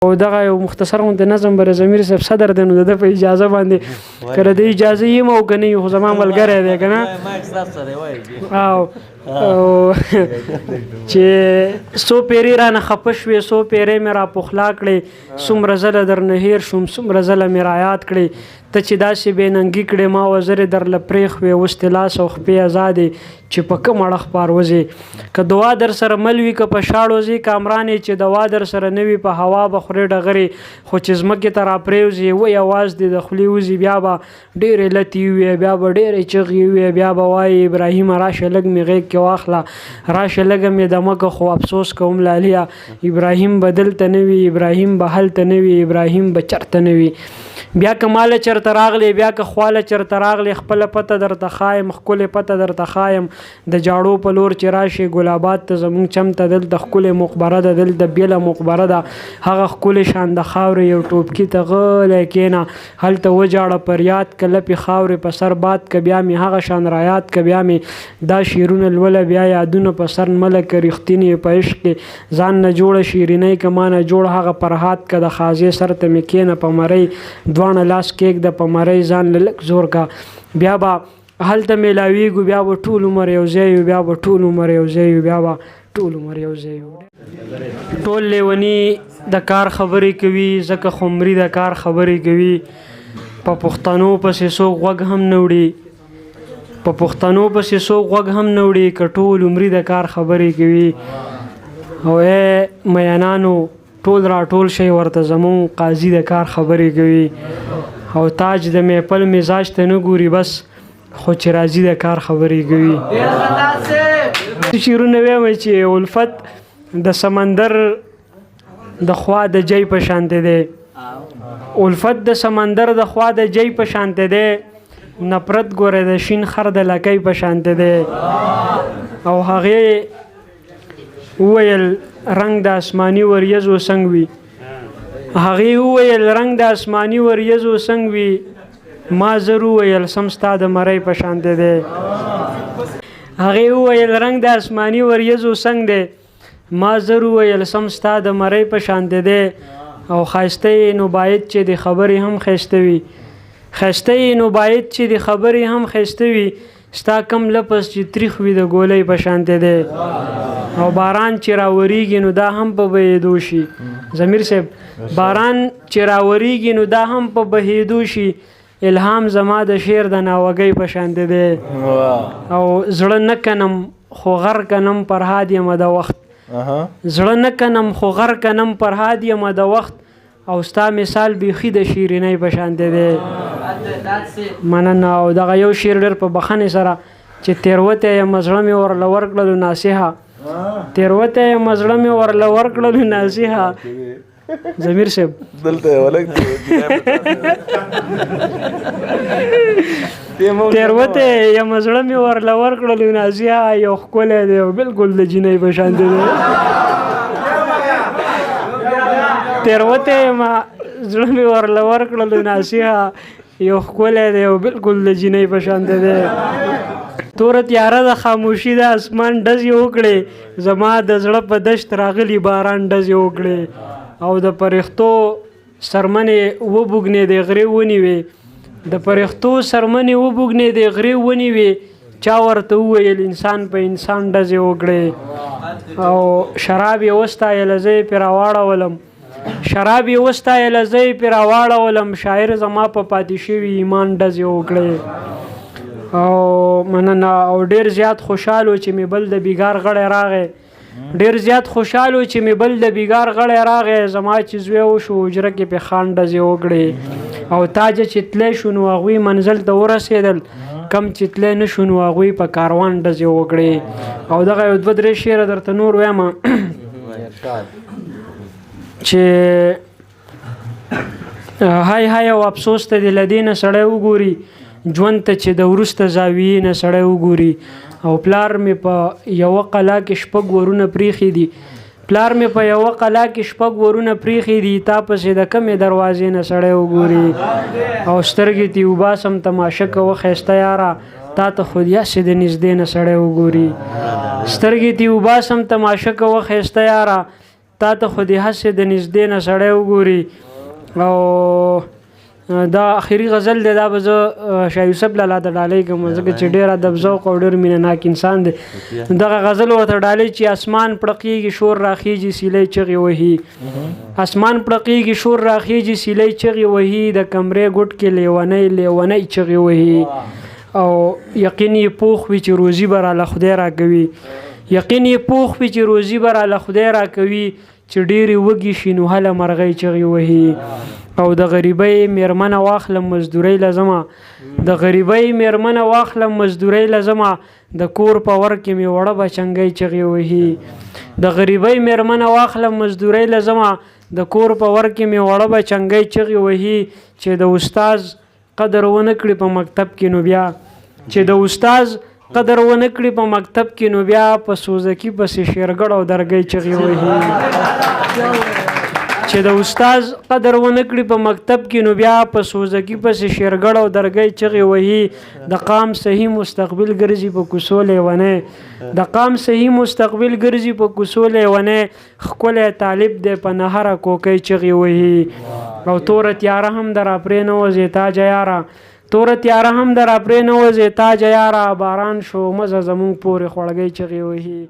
او دغه یو مختصر غونډه نظم بر زمیر صاحب صدر دی نو د په اجازه باندې کړه د اجازه یې مو کني خو زما ملګری دی کنه ما احساس سره وایي او چې سو پیری را نه خپش وې سو پیری مې را پخلا کړې څومره زله در نه هیر شوم څومره زله مې را یاد کړې ته چې داسې بې ننګي کړې ما وزرې در له پرېښ وې اوس دې لاس او خپې ازادې چې په کوم اړخ پار وځې که دعا در سره مل وي که په شاړو ځې کامرانې چې دوا در سره نه وي په هوا به خورې ډغرې خو چې ځمکې ته را پرېوځي وایي اواز دې د خولې وځي بیا به ډېرې لتې وي بیا به ډېرې چغې وي بیا به وایي ابراهیمه راشه لږ مې غېږ کې واخله راشه لږه مې دمکه خو افسوس کوم لالیا ابراهیم به دلته نه وي ابراهیم به هلته نه وي ابراهیم به چرته نه وي بیا که ماله چرته راغلی بیا که خواله چرته راغلی خپله پته درته ښایم ښکلې پته درته ښایم د جاړو په لور چې راشې ګلابات ته زمونږ چمته دلته ښکلې مقبره ده دلته بیله مقبره ده هغه ښکلې شان د خاورې یو ټوپکي ته غلی کښېنه هلته وجاړه پر یاد که لپې خاورې په سر باد که بیا مې هغه شان رایاد که بیا مې دا شعرونه لوله بیا یادونه په سر مله که رښتینې په عشق کې ځان نه جوړه شیرینۍ که ما نه جوړ هغه فرهاد که د خازې سر ته مې کښېنه په مرۍ دواړه لاس کېږده په مرۍ ځان له لږ زور کا بیا به هلته میلاویږو بیا به ټول عمر یو ځای یو بیا به ټول عمر یو ځای یو بیا به ټول عمر یو ځای یو ټول لیوني د کار خبرې کوي ځکه خمري د کار خبرې کوي په پښتنو پسې څوک غوږ هم نه وړي په پښتنو پسې څوک غوږ هم نه وړي که ټول عمري د کار خبرې کوي او مینانو ټول را ټول شي ورته زمون قاضي د کار خبرې کوي او تاج د محفل مزاج ته نه ګوري بس خو چې راځي د کار خبرې کوي شعرونه وایم چې الفت د سمندر د خوا د جی په شانته دی الفت د سمندر د خوا د جی په شانته دی نفرت ګوره د شین خر د لکۍ په شانته دی او هغې وویل رنگ د آسماني وریځو څنګ وي هغې وویل رنگ د آسماني وریځو څنګ وي ما زر وویل سم ستا د مرۍ په شانته دی هغې وویل رنگ د آسماني وریځو څنګ دی ما زر وویل سم ستا د مرۍ په شانته دی او ښایسته یې نو باید چې د خبرې هم ښایسته وي ښایسته یې نو باید چې د خبرې هم ښایسته وي ستا کم لفظ چې تریخ وي د ګولۍ په شانته دی او باران چې راوریږي نو دا هم په بهېدو شي ضمیر صاحب باران چې راوریږي نو دا هم په بهېدو شي الهام زما د شعر د ناوګۍ په شانته دی او زړه نه کنم خو غر کنم فرهاد یم د وخت زړه نه کنم خو غر کنم فرهاد یم د وخت او ستا مثال بیخي د شیرینۍ په شانته دی مننه او دغه یو شعر ډېر په بخښنې سره چې تېروتی یم زړه مې ورله ورکړلو ناصحه تېروتی یم زړه مې ورله ورکړلو ناصحه ضمیر صاحب دلته ولګ تېروتی یم زړه مې ورله ورکړلو ناصحه یو ښکلی دی او بلکل د جینۍ په شانته دی تېروتی یم زړه مې ورله ورکړلو ناصحه یو ښکلی دی او بلکل د جینۍ په شانته دی توره تیاره د خاموشي د اسمان ډزې وکړې زما د زړه په دشت راغلي باران ډزې وکړې او د فرښتو سرمنې وبوږنې د غرې ونیوې د فرښتو سرمنې وبوږنې د غرې ونیوې چا ورته وویل انسان په انسان ډزې وکړې او شراب یې وستایله زه یې پرې راواړولم شراب یې وستایله زه یې پرې راواړولم شاعر زما په پاتې شوي ایمان ډزې وکړې او مننه او ډېر زیات خوشحال و چې مې بل د بیګار غړی راغی ډېر زیات خوشحال و چې مې بل د بیګار غړی راغی زما چې زوی وشو حجره کې پې خان ډزې وکړې او تاجه چې تلی شو نو هغوی منزل ته ورسېدل کم چې تلی نه شو نو هغوی په کاروان ډزې وکړې او دغه یو دوه درې شعره درته نور وایم چې های های او افسوس ته د له دې نه سړی وګوري ژوند ته چې د وروسته زاویې نه سړی وګوري او پلار مې په یوه قلا کې شپږ ورونه پریښي دي پلار مې په یوه قلا کې شپږ ورونه پریښي دي تا پسې د کمې دروازې نه سړی وګوري او سترګې تې وباسم تماشه کوه ښایسته یاره تا ته خو یاسې د نږدې نه سړی وګوري سترګې تې وباسم تماشه کوه ښایسته یاره تا ته خو دې هسې د نږدې نه سړی وګوري. او دا آخري غزل دی، دا به زه شاه یوسف لالا ته ډالۍ کوم ځکه چې ډېر ادب ذوق او ډېر مینه ناک انسان دی. دغه غزل ورته ډالۍ چې اسمان پړقېږي شور راخیږي سیلۍ چغې وهي. اسمان پړقېږي شور راخیږي سیلۍ چغې وهي، د کمرې ګوټ کې لیونۍ چغې وهي. او یقین یې پوخ وي چې روزي به راله خدای راکوي. یقین یې پوخ وي چې روزي به راله خدای راکوي، چې ډېرې وږي شي نو هله مرغۍ چغې وهي. او د غریبۍ میرمنه واخلم مزدورۍ لزمه، د غریبۍ میرمنه واخلم مزدورۍ لزمه، د کور په ور کې مې وړه بچنګۍ چغې وهي. د غریبۍ میرمنه واخلم مزدورۍ لزمه، د کور په ور کې مې وړه بچنګۍ چغې وهي. چې د استاد قدر ونه کړي په مکتب کې نو بیا، چې د استاد قدر ونه کړي په مکتب کې نو بیا، په سوزکي پسې شیرګړ او درګۍ چغې وهي. چې د استاد قدر ونه کړي په مکتب کې نو بیا، په سوزکي پسې شیرګړ او درګۍ چغې وهي. د قام صحیح مستقبل ګرځي په کوڅو لیونی، د قام صحیح مستقبل ګرځي په کوڅو لیونی، ښکلی طالب دی په نهره کوکۍ چغې وهي. او توره تیاره هم در اپرې نه وځې تاجه یاره، توره تیاره هم در اپرې نه وځې تاجه یاره، باران شو مزه زمونږ پورې خوړګۍ چغې وهي.